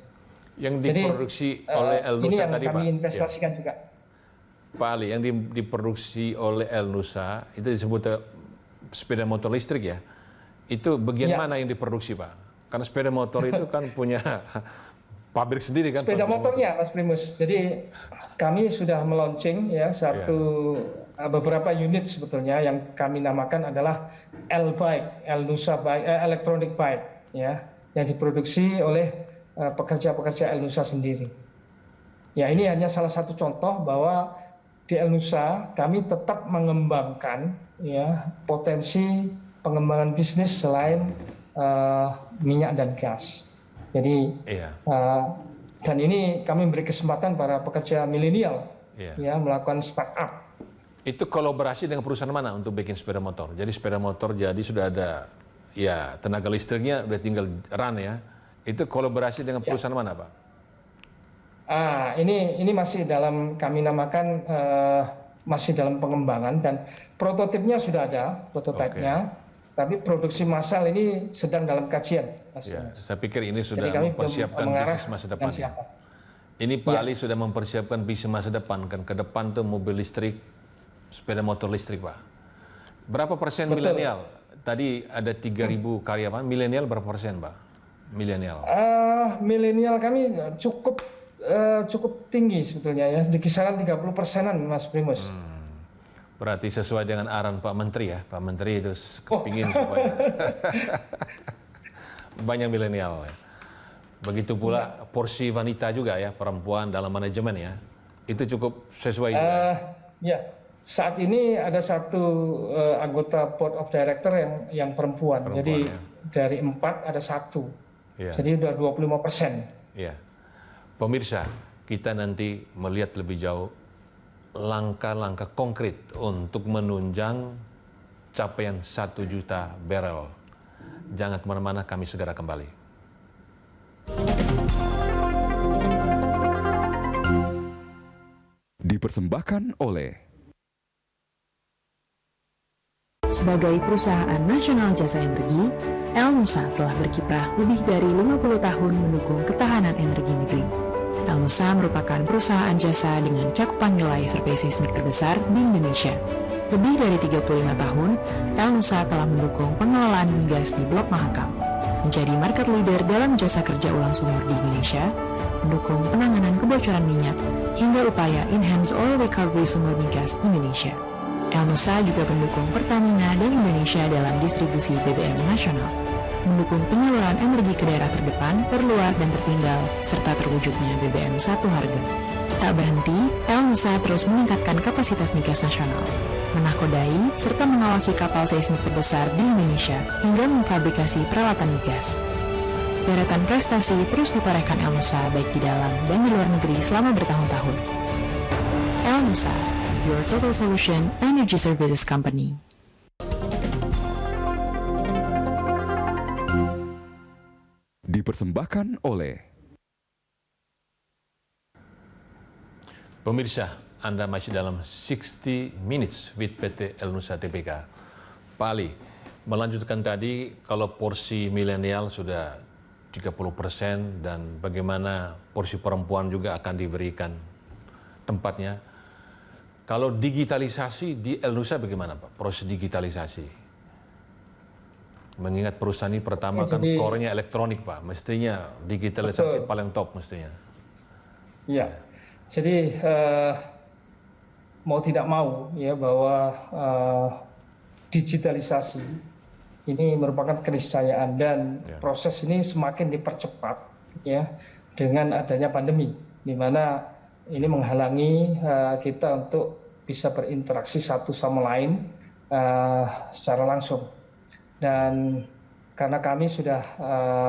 Yang diproduksi oleh El Nusa ini yang tadi, kami Pak. investasikan juga. Pak Ali, yang diproduksi oleh El Nusa itu disebut sepeda motor listrik ya. Itu bagian mana yang diproduksi, Pak? Karena sepeda motor itu kan punya pabrik sendiri kan. Sepeda motornya, Mas Primus. Jadi kami sudah meluncing ya beberapa unit sebetulnya yang kami namakan adalah L-Bike, El Nusa Bike, Electronic Bike, ya, yang diproduksi oleh pekerja-pekerja El Nusa sendiri. Ya, ini hanya salah satu contoh bahwa di El Nusa kami tetap mengembangkan ya potensi pengembangan bisnis selain minyak dan gas. Jadi dan ini kami beri kesempatan para pekerja milenial ya melakukan startup. Itu kolaborasi dengan perusahaan mana untuk bikin sepeda motor? Jadi sepeda motor jadi sudah ada ya tenaga listriknya, udah tinggal run ya. Itu kolaborasi dengan perusahaan mana, Pak? Ini masih dalam kami namakan masih dalam pengembangan dan prototipnya sudah ada, prototipenya. Tapi produksi massal ini sedang dalam kajian. Ya, saya pikir ini sudah mempersiapkan bisnis masa depan. Ini Pak Ali sudah mempersiapkan bisnis masa depan, kan ke depan tuh mobil listrik, sepeda motor listrik, Pak. Berapa persen milenial? Tadi ada 3.000 karyawan, milenial berapa persen, Pak? Milenial. Milenial kami cukup tinggi sebetulnya ya, di kisaran 30%-an, Mas Primus. Berarti sesuai dengan arahan Pak Menteri ya. Pak Menteri itu kepingin supaya banyak milenial ya. Begitu pula porsi wanita juga ya, perempuan dalam manajemen ya. Itu cukup sesuai juga. Ya, saat ini ada satu anggota board of director yang perempuan. Jadi ya, dari 4 ada 1. Ya. Jadi udah 25%. Ya. Pemirsa, kita nanti melihat lebih jauh langkah-langkah konkret untuk menunjang capaian 1 juta barrel. Jangan kemana-mana, kami segera kembali. Dipersembahkan oleh Sebagai perusahaan nasional jasa energi, El Nusa telah berkiprah lebih dari 50 tahun mendukung ketahanan energi negeri. El Nusa merupakan perusahaan jasa dengan cakupan wilayah survei seismik terbesar di Indonesia. Lebih dari 35 tahun, El Nusa telah mendukung pengelolaan migas di Blok Mahakam, menjadi market leader dalam jasa kerja ulang sumur di Indonesia, mendukung penanganan kebocoran minyak, hingga upaya Enhanced Oil Recovery Sumur Migas Indonesia. El Nusa juga mendukung Pertamina dan Indonesia dalam distribusi BBM nasional, mendukung penyaluran energi ke daerah terdepan, terluar, dan tertinggal, serta terwujudnya BBM satu harga. Tak berhenti, El Nusa terus meningkatkan kapasitas migas nasional, menakodai, serta mengawaki kapal seismik terbesar di Indonesia, hingga memfabrikasi peralatan migas. Deretan prestasi terus ditorehkan El Nusa baik di dalam dan di luar negeri selama bertahun-tahun. El Nusa, your total solution energy services company. Dipersembahkan oleh Pemirsa, Anda masih dalam 60 Minutes with PT El Nusa Tbk. Pak Ali, melanjutkan tadi kalau porsi milenial sudah 30% dan bagaimana porsi perempuan juga akan diberikan tempatnya. Kalau digitalisasi di El Nusa bagaimana, Pak? Proses digitalisasi. Mengingat perusahaan ini pertama kan core-nya elektronik, Pak. Mestinya digitalisasi paling top mestinya. Iya. Jadi mau tidak mau ya bahwa digitalisasi ini merupakan keniscayaan dan proses ini semakin dipercepat ya dengan adanya pandemi, di mana ini menghalangi kita untuk bisa berinteraksi satu sama lain secara langsung. Dan karena kami sudah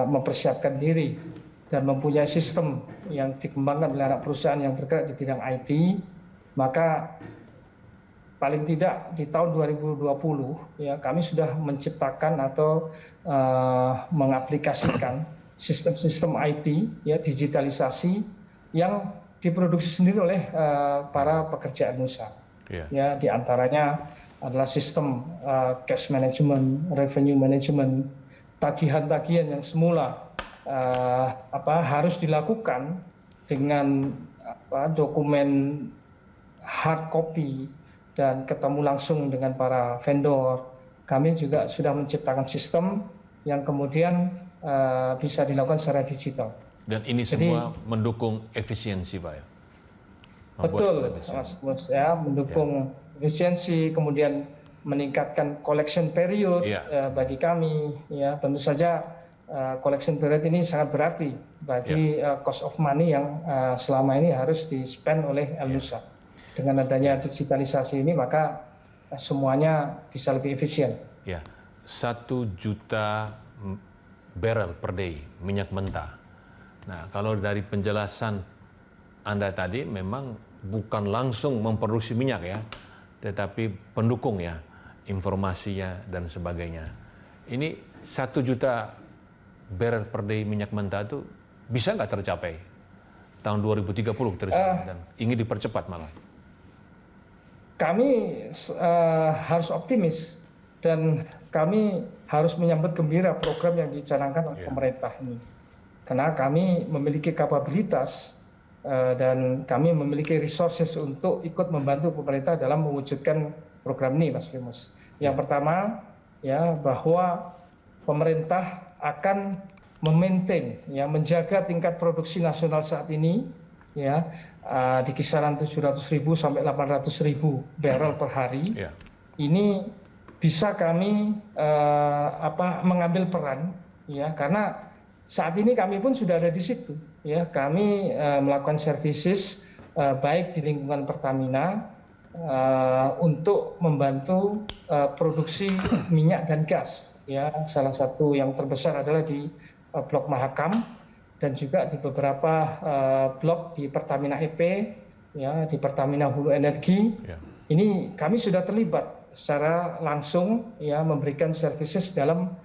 mempersiapkan diri dan mempunyai sistem yang dikembangkan oleh anak perusahaan yang bergerak di bidang IT, maka paling tidak di tahun 2020 ya kami sudah menciptakan atau mengaplikasikan sistem-sistem IT, ya digitalisasi yang diproduksi sendiri oleh para pekerja Nusa. Ya, diantaranya adalah sistem cash management, revenue management, tagihan-tagihan yang semula harus dilakukan dengan dokumen hard copy dan ketemu langsung dengan para vendor. Kami juga sudah menciptakan sistem yang kemudian bisa dilakukan secara digital. Dan ini semua mendukung efisiensi, Pak ya? Betul, Mas, ya, mendukung efisiensi, kemudian meningkatkan collection period bagi kami. Ya, tentu saja collection period ini sangat berarti bagi cost of money yang selama ini harus di-spend oleh Elnusa. Dengan adanya digitalisasi ini, maka semuanya bisa lebih efisien. Ya, 1 juta barrel per day minyak mentah. Nah, kalau dari penjelasan Anda tadi memang bukan langsung memproduksi minyak ya, tetapi pendukung ya, informasinya dan sebagainya. Ini 1 juta barrel per day minyak mentah itu bisa nggak tercapai tahun 2030 dan ingin dipercepat malah? Kami harus optimis dan kami harus menyambut gembira program yang dicanangkan oleh pemerintah ini. Karena kami memiliki kapabilitas dan kami memiliki resources untuk ikut membantu pemerintah dalam mewujudkan program ini, Mas Primus. Yang pertama, ya, bahwa pemerintah akan memaintain, ya, menjaga tingkat produksi nasional saat ini, ya, di kisaran 700.000 sampai 800.000 barrel per hari. Ini bisa kami mengambil peran, ya, karena saat ini kami pun sudah ada di situ, ya. Kami melakukan services baik di lingkungan Pertamina untuk membantu produksi minyak dan gas, ya. Salah satu yang terbesar adalah di Blok Mahakam dan juga di beberapa blok di Pertamina EP, ya, di Pertamina Hulu Energi. Ini kami sudah terlibat secara langsung, ya, memberikan services dalam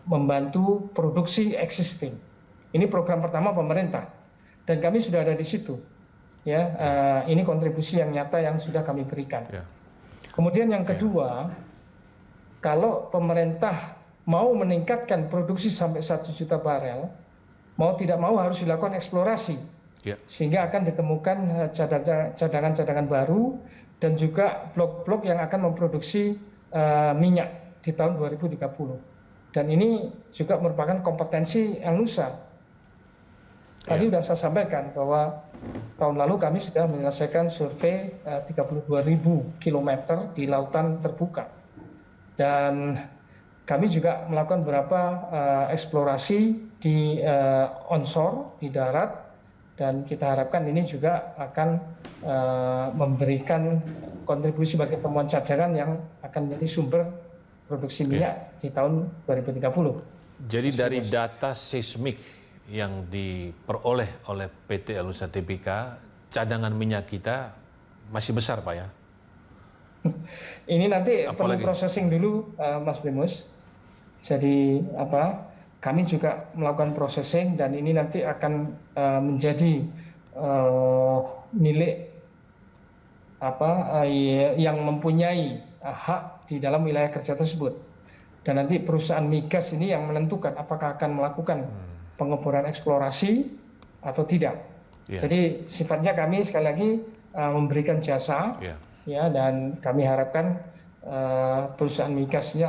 membantu produksi existing. Ini program pertama pemerintah dan kami sudah ada di situ, ya. Ini kontribusi yang nyata yang sudah kami berikan. Kemudian yang kedua, kalau pemerintah mau meningkatkan produksi sampai 1 juta barel, mau tidak mau harus dilakukan eksplorasi, sehingga akan ditemukan cadangan-cadangan baru dan juga blok-blok yang akan memproduksi minyak di tahun 2030. Dan ini juga merupakan kompetensi Elnusa. Tadi sudah saya sampaikan bahwa tahun lalu kami sudah menyelesaikan survei 32.000 km di lautan terbuka. Dan kami juga melakukan beberapa eksplorasi di onshore, di darat, dan kita harapkan ini juga akan memberikan kontribusi bagi temuan cadangan yang akan menjadi sumber produksi minyak di tahun 2030. Jadi dari data seismik yang diperoleh oleh PT Elnusa Tbk, cadangan minyak kita masih besar, Pak ya? Ini nanti perlu processing dulu, Mas Primus. Jadi kami juga melakukan processing dan ini nanti akan menjadi milik yang mempunyai hak di dalam wilayah kerja tersebut. Dan nanti perusahaan migas ini yang menentukan apakah akan melakukan pengeboran eksplorasi atau tidak. Jadi sifatnya kami sekali lagi memberikan jasa, ya, dan kami harapkan perusahaan migasnya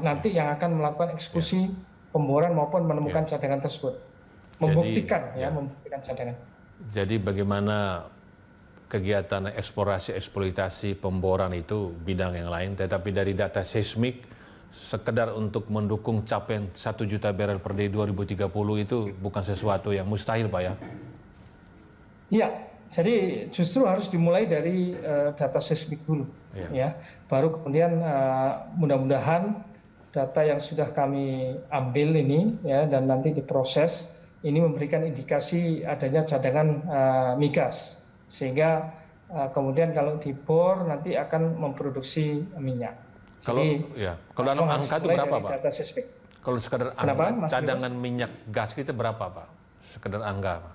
nanti yang akan melakukan eksekusi pemboran maupun menemukan cadangan tersebut, membuktikan membuktikan cadangan. Jadi bagaimana kegiatan eksplorasi, eksploitasi, pemboran itu bidang yang lain, tetapi dari data seismik sekedar untuk mendukung capaian 1 juta barrel per day 2030 itu bukan sesuatu yang mustahil, Pak ya? Iya, jadi justru harus dimulai dari data seismik dulu, ya. Baru kemudian mudah-mudahan data yang sudah kami ambil ini, ya, dan nanti diproses, ini memberikan indikasi adanya cadangan migas, sehingga kemudian kalau dibor nanti akan memproduksi minyak. Kalau Jadi, dalam angka itu berapa, Pak? data seismik. Kalau sekadar Kenapa, angka Mas cadangan minyak gas kita berapa, Pak? Sekadar angka, Pak.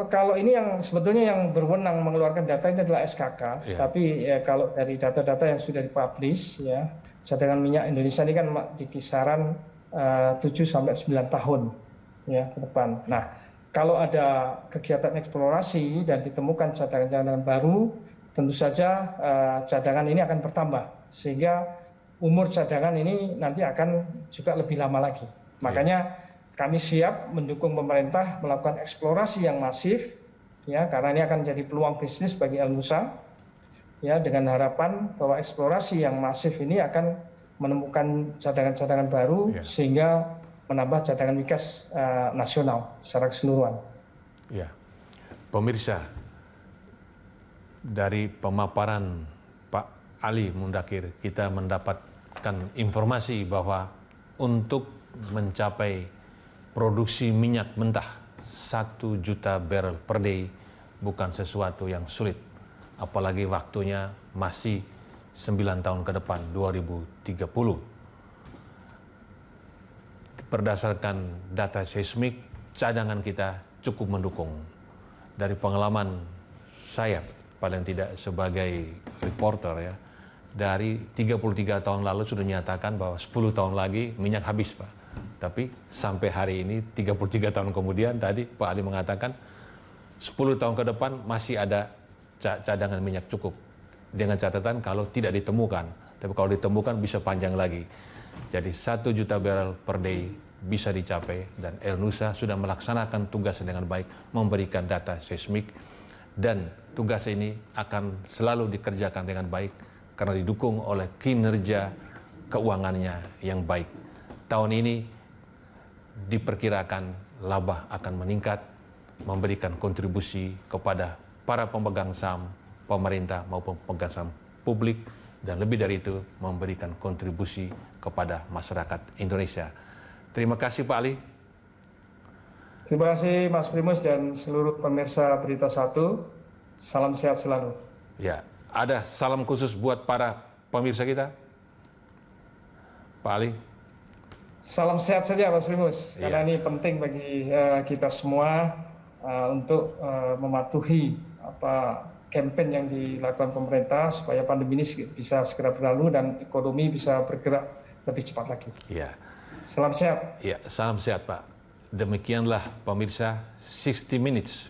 Kalau ini yang sebetulnya yang berwenang mengeluarkan data ini adalah SKK, tapi ya, kalau dari data-data yang sudah dipublish, ya cadangan minyak Indonesia ini kan di kisaran 7 sampai 9 tahun ya ke depan. Nah, kalau ada kegiatan eksplorasi dan ditemukan cadangan-cadangan baru, tentu saja cadangan ini akan bertambah sehingga umur cadangan ini nanti akan juga lebih lama lagi. Makanya kami siap mendukung pemerintah melakukan eksplorasi yang masif, ya, karena ini akan jadi peluang bisnis bagi El Nusa, ya, dengan harapan bahwa eksplorasi yang masif ini akan menemukan cadangan-cadangan baru sehingga menambah cadangan migas nasional secara keseluruhan. Ya, pemirsa, dari pemaparan Pak Ali Mundakir kita mendapatkan informasi bahwa untuk mencapai produksi minyak mentah 1 juta barrel per day bukan sesuatu yang sulit. Apalagi waktunya masih 9 tahun ke depan, 2030. Berdasarkan data seismik, cadangan kita cukup mendukung. Dari pengalaman saya, paling tidak sebagai reporter ya, dari 33 tahun lalu sudah dinyatakan bahwa 10 tahun lagi minyak habis, Pak. Tapi sampai hari ini 33 tahun kemudian tadi Pak Ali mengatakan 10 tahun ke depan masih ada cadangan minyak cukup. Dengan catatan kalau tidak ditemukan. Tapi kalau ditemukan bisa panjang lagi. Jadi 1 juta barrel per day bisa dicapai dan El Nusa sudah melaksanakan tugasnya dengan baik, memberikan data seismik dan tugas ini akan selalu dikerjakan dengan baik karena didukung oleh kinerja keuangannya yang baik. Tahun ini diperkirakan laba akan meningkat, memberikan kontribusi kepada para pemegang saham pemerintah maupun pemegang saham publik, dan lebih dari itu memberikan kontribusi kepada masyarakat Indonesia. Terima kasih Pak Ali. Terima kasih Mas Primus dan seluruh pemirsa Berita 1. Salam sehat selalu. Ya, ada salam khusus buat para pemirsa kita, Pak Ali. Salam sehat saja Mas Primus, karena ini penting bagi kita semua untuk mematuhi campaign yang dilakukan pemerintah supaya pandemi ini bisa segera berlalu dan ekonomi bisa bergerak lebih cepat lagi. Ya. Salam sehat. Ya, salam sehat Pak. Demikianlah pemirsa 60 Minutes.